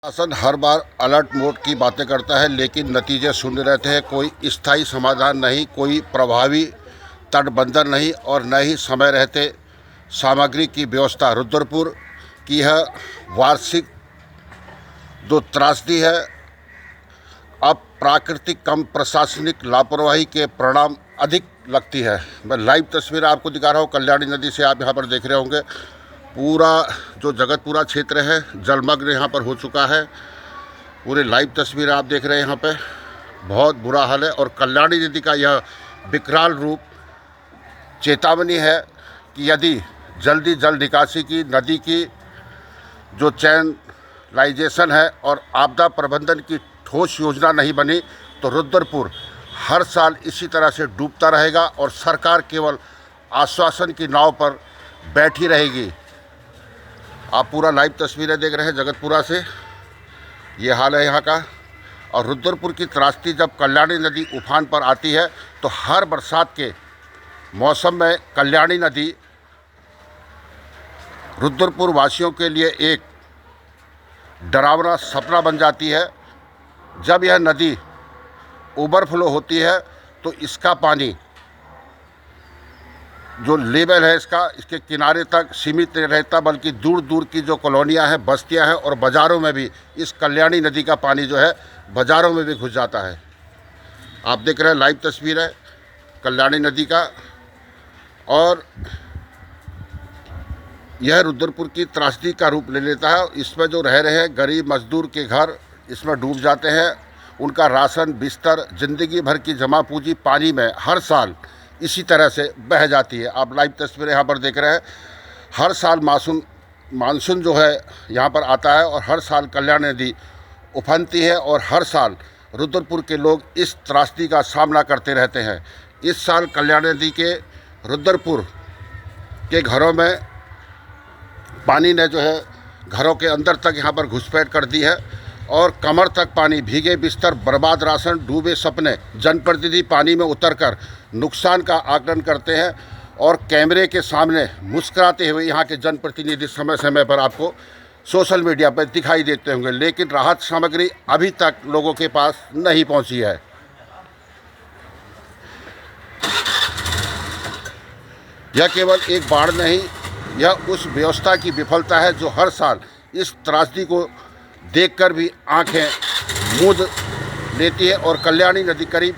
शासन हर बार alert mode की बातें करता है, लेकिन नतीजे शून्य रहते हैं। कोई स्थायी समाधान नहीं, कोई प्रभावी तटबंधन नहीं और न ही समय रहते सामग्री की व्यवस्था। रुद्रपुर की यह वार्षिक जो त्रासदी है, अब प्राकृतिक कम प्रशासनिक लापरवाही के परिणाम अधिक लगती है। मैं लाइव तस्वीर आपको दिखा रहा हूँ कल्याणी नदी से। आप यहाँ पर देख रहे होंगे पूरा जो जगतपुरा क्षेत्र है जलमग्न यहाँ पर हो चुका है। पूरे लाइव तस्वीर आप देख रहे हैं यहाँ पे, बहुत बुरा हाल है। और कल्याणी नदी का यह विकराल रूप चेतावनी है कि यदि जल्दी जल निकासी की नदी की जो चैनलाइजेशन है और आपदा प्रबंधन की ठोस योजना नहीं बनी तो रुद्रपुर हर साल इसी तरह से डूबता रहेगा और सरकार केवल आश्वासन की नाव पर बैठी रहेगी। आप पूरा लाइव तस्वीरें देख रहे हैं जगतपुरा से, ये हाल है यहाँ का। और रुद्रपुर की त्रासदी जब कल्याणी नदी उफान पर आती है तो हर बरसात के मौसम में कल्याणी नदी रुद्रपुर वासियों के लिए एक डरावना सपना बन जाती है। जब यह नदी ओवरफ्लो होती है तो इसका पानी जो लेवल है इसके किनारे तक सीमित नहीं रहता, बल्कि दूर दूर की जो कॉलोनियां हैं, बस्तियां हैं और बाज़ारों में भी इस कल्याणी नदी का पानी जो है बाज़ारों में भी घुस जाता है। आप देख रहे हैं लाइव तस्वीर है कल्याणी नदी का। और यह रुद्रपुर की त्रासदी का रूप ले लेता है। इसमें जो रह रहे हैं गरीब मजदूर के घर इसमें डूब जाते हैं, उनका राशन, बिस्तर, ज़िंदगी भर की जमा पूंजी पानी में हर साल इसी तरह से बह जाती है। आप लाइव तस्वीरें यहाँ पर देख रहे हैं। हर साल मानसून जो है यहाँ पर आता है और हर साल कल्याणी नदी उफनती है और हर साल रुद्रपुर के लोग इस त्रासदी का सामना करते रहते हैं। इस साल कल्याणी नदी के रुद्रपुर के घरों में पानी ने जो है घरों के अंदर तक यहाँ पर घुसपैठ कर दी है और कमर तक पानी, भीगे बिस्तर, बर्बाद राशन, डूबे सपने। जनप्रतिनिधि पानी में उतरकर नुकसान का आकलन करते हैं और कैमरे के सामने मुस्कुराते हुए यहाँ के जनप्रतिनिधि समय समय पर आपको सोशल मीडिया पर दिखाई देते होंगे, लेकिन राहत सामग्री अभी तक लोगों के पास नहीं पहुँची है। यह केवल एक बाढ़ नहीं, यह उस व्यवस्था की विफलता है जो हर साल इस त्रासदी को देखकर भी आंखें मूंद लेती है। और कल्याणी नदी करीब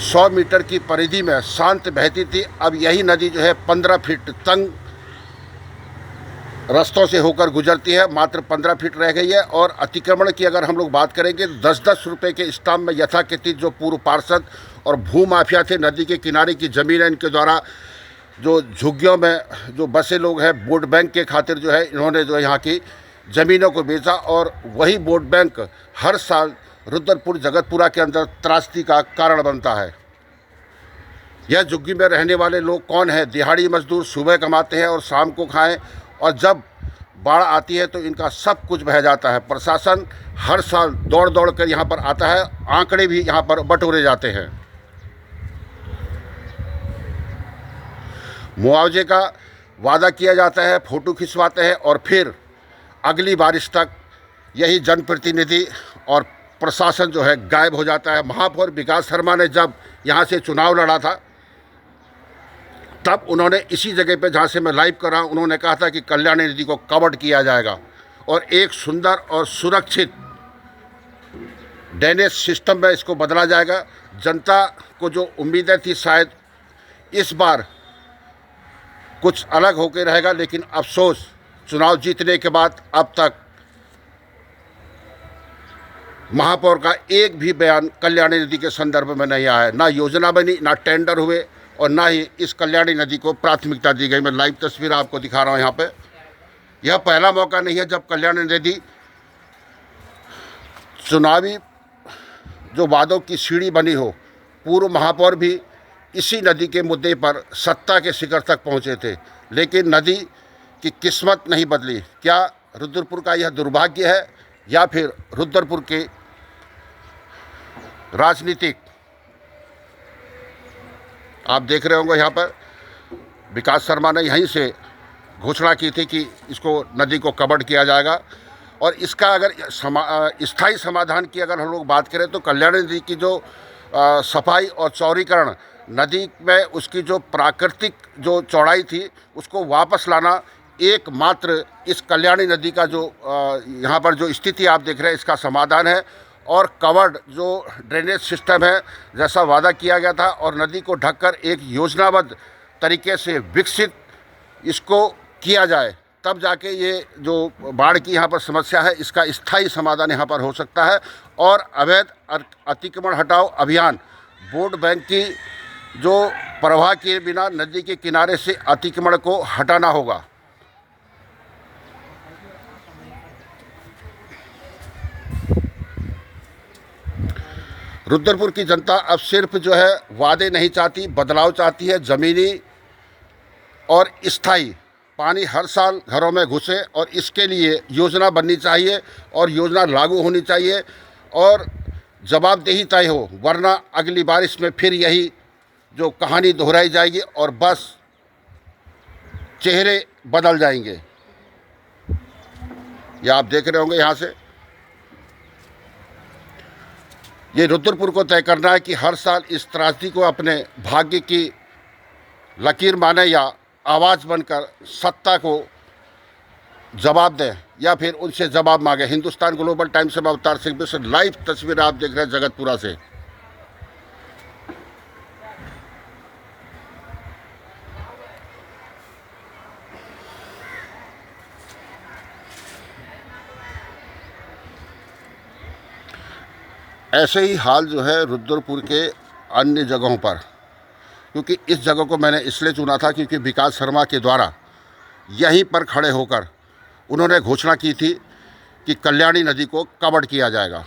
100 मीटर की परिधि में शांत बहती थी। अब यही नदी जो है 15 फीट तंग रास्तों से होकर गुजरती है, मात्र 15 फीट रह गई है। और अतिक्रमण की अगर हम लोग बात करेंगे, 10-10 रुपये के स्टाम्प में यथाकथित जो पूर्व पार्षद और भू माफिया थे, नदी के किनारे की ज़मीनें इनके द्वारा जो झुग्गियों में जो बसे लोग हैं, वोट बैंक के खातिर जो है इन्होंने जो यहाँ की ज़मीनों को बेचा और वही वोट बैंक हर साल रुद्रपुर जगतपुरा के अंदर त्रासदी का कारण बनता है। यह झुग्गी में रहने वाले लोग कौन हैं? दिहाड़ी मजदूर, सुबह कमाते हैं और शाम को खाएं, और जब बाढ़ आती है तो इनका सब कुछ बह जाता है। प्रशासन हर साल दौड़ दौड़ कर यहाँ पर आता है, आंकड़े भी यहाँ पर बटोरे जाते हैं। मुआवजे का वादा किया जाता है, फ़ोटो खिंचवाते हैं और फिर अगली बारिश तक यही जनप्रतिनिधि और प्रशासन जो है गायब हो जाता है। महापौर विकास शर्मा ने जब यहाँ से चुनाव लड़ा था तब उन्होंने इसी जगह पे, जहाँ से मैं लाइव कर रहा हूँ, उन्होंने कहा था कि कल्याणी नदी को कवर्ड किया जाएगा और एक सुंदर और सुरक्षित ड्रेनेज सिस्टम में इसको बदला जाएगा। जनता को जो उम्मीदें थी शायद इस बार कुछ अलग होकर रहेगा, लेकिन अफसोस चुनाव जीतने के बाद अब तक महापौर का एक भी बयान कल्याणी नदी के संदर्भ में नहीं आया है। ना योजना बनी, ना टेंडर हुए और ना ही इस कल्याणी नदी को प्राथमिकता दी गई। मैं लाइव तस्वीर आपको दिखा रहा हूँ यहाँ पे। यह पहला मौका नहीं है जब कल्याणी नदी चुनावी जो वादों की सीढ़ी बनी हो। पूर्व महापौर भी इसी नदी के मुद्दे पर सत्ता के शिखर तक पहुँचे थे, लेकिन नदी की किस्मत नहीं बदली। क्या रुद्रपुर का यह दुर्भाग्य है या फिर रुद्रपुर के राजनीतिक? आप देख रहे होंगे यहाँ पर विकास शर्मा ने यहीं से घोषणा की थी कि इसको नदी को कवर्ड किया जाएगा और इसका अगर स्थायी समाधान की अगर हम लोग बात करें तो कल्याणी नदी की जो सफाई और चौड़ीकरण, नदी में उसकी जो प्राकृतिक जो चौड़ाई थी उसको वापस लाना एकमात्र इस कल्याणी नदी का जो यहाँ पर जो स्थिति आप देख रहे हैं इसका समाधान है। और कवर्ड जो ड्रेनेज सिस्टम है जैसा वादा किया गया था, और नदी को ढककर एक योजनाबद्ध तरीके से विकसित इसको किया जाए, तब जाके ये जो बाढ़ की यहाँ पर समस्या है इसका स्थायी समाधान यहाँ पर हो सकता है। और अवैध अतिक्रमण हटाओ अभियान, वोट बैंक की जो प्रवाह किए बिना नदी के किनारे से अतिक्रमण को हटाना होगा। रुद्रपुर की जनता अब सिर्फ जो है वादे नहीं चाहती, बदलाव चाहती है। ज़मीनी और स्थायी पानी हर साल घरों में घुसे और इसके लिए योजना बननी चाहिए और योजना लागू होनी चाहिए और जवाबदेही तय हो, वरना अगली बारिश में फिर यही जो कहानी दोहराई जाएगी और बस चेहरे बदल जाएंगे। ये आप देख रहे होंगे यहाँ से। ये रुद्रपुर को तय करना है कि हर साल इस त्रासदी को अपने भाग्य की लकीर माने या आवाज़ बनकर सत्ता को जवाब दें या फिर उनसे जवाब मांगे। हिंदुस्तान ग्लोबल टाइम्स से मैं अवतार सिंह मिश्र, लाइव तस्वीर आप देख रहे हैं जगतपुरा से। ऐसे ही हाल जो है रुद्रपुर के अन्य जगहों पर, क्योंकि इस जगह को मैंने इसलिए चुना था क्योंकि विकास शर्मा के द्वारा यहीं पर खड़े होकर उन्होंने घोषणा की थी कि कल्याणी नदी को कवर्ड किया जाएगा।